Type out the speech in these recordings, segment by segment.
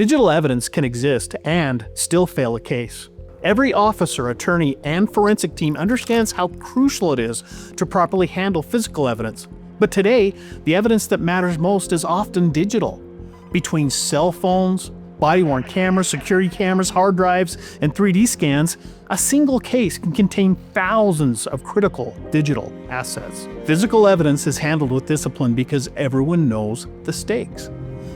Digital evidence can exist and still fail a case. Every officer, attorney, and forensic team understands how crucial it is to properly handle physical evidence. But today, the evidence that matters most is often digital. Between cell phones, body-worn cameras, security cameras, hard drives, and 3D scans, a single case can contain thousands of critical digital assets. Physical evidence is handled with discipline because everyone knows the stakes.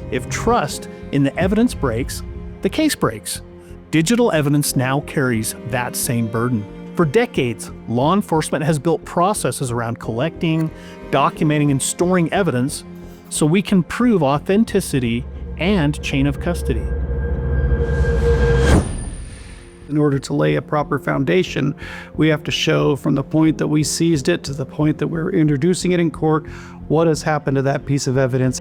If trust in the evidence breaks, the case breaks. Digital evidence now carries that same burden. For decades, law enforcement has built processes around collecting, documenting, and storing evidence so we can prove authenticity and chain of custody. In order to lay a proper foundation, we have to show from the point that we seized it to the point that we're introducing it in court, what has happened to that piece of evidence.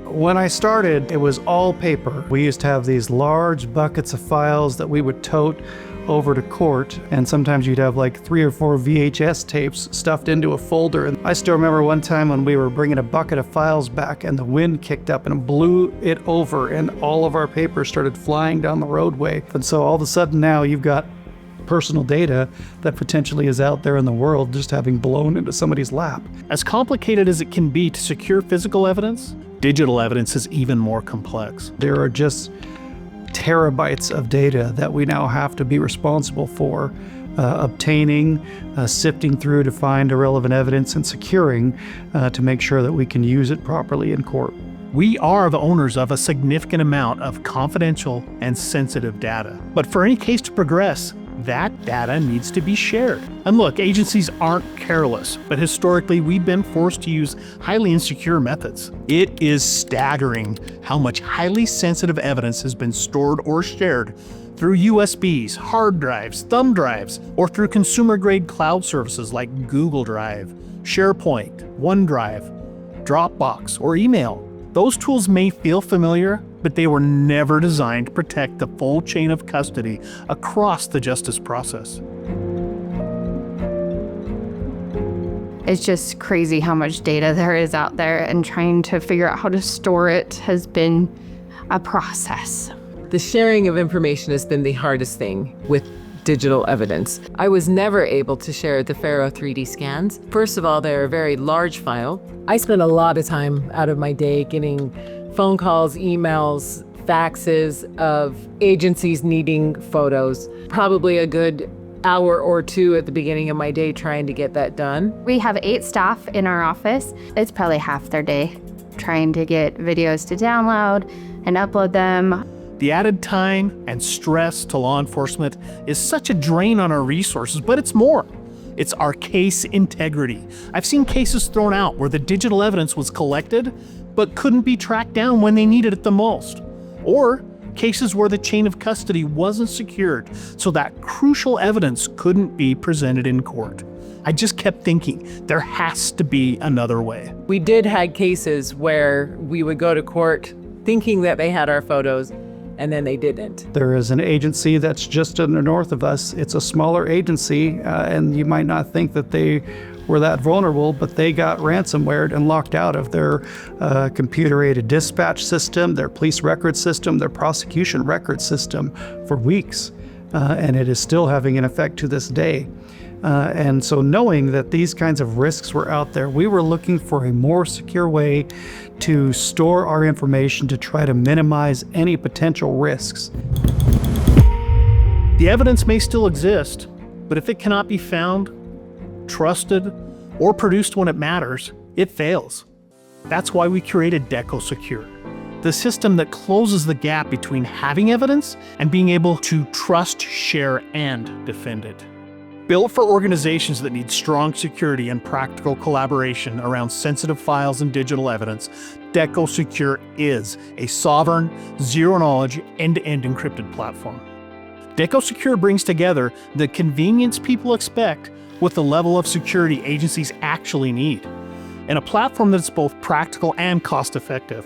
When I started, it was all paper. We used to have these large buckets of files that we would tote over to court, and sometimes you'd have like 3 or 4 VHS tapes stuffed into a folder. And I still remember one time when we were bringing a bucket of files back and the wind kicked up and blew it over and all of our papers started flying down the roadway. And so all of a sudden now you've got personal data that potentially is out there in the world just having blown into somebody's lap. As complicated as it can be to secure physical evidence, digital evidence is even more complex. There are just terabytes of data that we now have to be responsible for obtaining, sifting through to find irrelevant evidence, and securing to make sure that we can use it properly in court. We are the owners of a significant amount of confidential and sensitive data. But for any case to progress, that data needs to be shared. And look, agencies aren't careless, but historically we've been forced to use highly insecure methods. It is staggering how much highly sensitive evidence has been stored or shared through USBs, hard drives, thumb drives, or through consumer-grade cloud services like Google Drive, SharePoint, OneDrive, Dropbox, or email. Those tools may feel familiar, but they were never designed to protect the full chain of custody across the justice process. It's just crazy how much data there is out there, and trying to figure out how to store it has been a process. The sharing of information has been the hardest thing with digital evidence. I was never able to share the Faro 3D scans. First of all, they're a very large file. I spent a lot of time out of my day getting phone calls, emails, faxes of agencies needing photos. Probably a good hour or 2 at the beginning of my day trying to get that done. We have 8 staff in our office. It's probably half their day trying to get videos to download and upload them. The added time and stress to law enforcement is such a drain on our resources, but it's more. It's our case integrity. I've seen cases thrown out where the digital evidence was collected, but couldn't be tracked down when they needed it the most. Or cases where the chain of custody wasn't secured, so that crucial evidence couldn't be presented in court. I just kept thinking, there has to be another way. We did have cases where we would go to court thinking that they had our photos, and then they didn't. There is an agency that's just in the north of us. It's a smaller agency, and you might not think that they were that vulnerable, but they got ransomwared and locked out of their computer-aided dispatch system, their police record system, their prosecution record system for weeks. And it is still having an effect to this day. And so knowing that these kinds of risks were out there, we were looking for a more secure way to store our information to try to minimize any potential risks. The evidence may still exist, but if it cannot be found, trusted, or produced when it matters, it fails. That's why we created DekkoSecure, the system that closes the gap between having evidence and being able to trust, share, and defend it. Built for organizations that need strong security and practical collaboration around sensitive files and digital evidence, DekkoSecure is a sovereign, zero-knowledge, end-to-end encrypted platform. DekkoSecure brings together the convenience people expect with the level of security agencies actually need, and a platform that's both practical and cost-effective.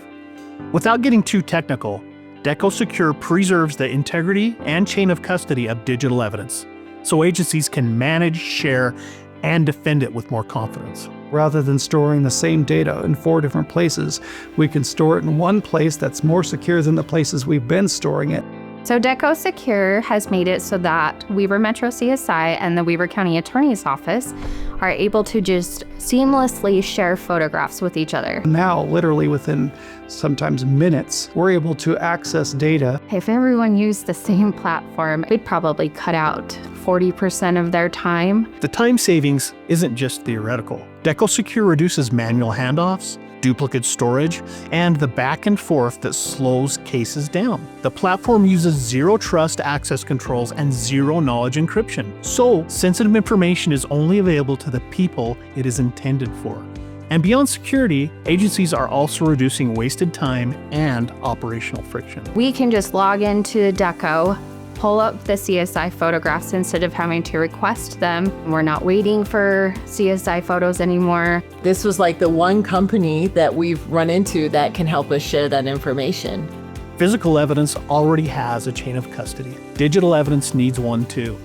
Without getting too technical, DekkoSecure preserves the integrity and chain of custody of digital evidence, so agencies can manage, share, and defend it with more confidence. Rather than storing the same data in 4 different places, we can store it in one place that's more secure than the places we've been storing it. So Dekko Secure has made it so that Weber Metro CSI and the Weber County Attorney's Office are able to just seamlessly share photographs with each other. Now, literally within sometimes minutes, we're able to access data. If everyone used the same platform, we'd probably cut out 40% of their time. The time savings isn't just theoretical. Dekko Secure reduces manual handoffs, duplicate storage, and the back and forth that slows cases down. The platform uses zero trust access controls and zero knowledge encryption, so sensitive information is only available to the people it is intended for. And beyond security, agencies are also reducing wasted time and operational friction. We can just log into Dekko, pull up the CSI photographs instead of having to request them. We're not waiting for CSI photos anymore. This was like the one company that we've run into that can help us share that information. Physical evidence already has a chain of custody. Digital evidence needs one too.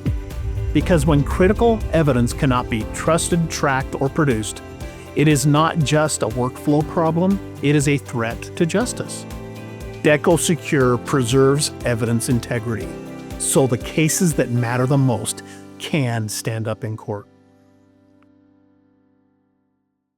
Because when critical evidence cannot be trusted, tracked, or produced, it is not just a workflow problem, it is a threat to justice. Dekko Secure preserves evidence integrity, so the cases that matter the most can stand up in court.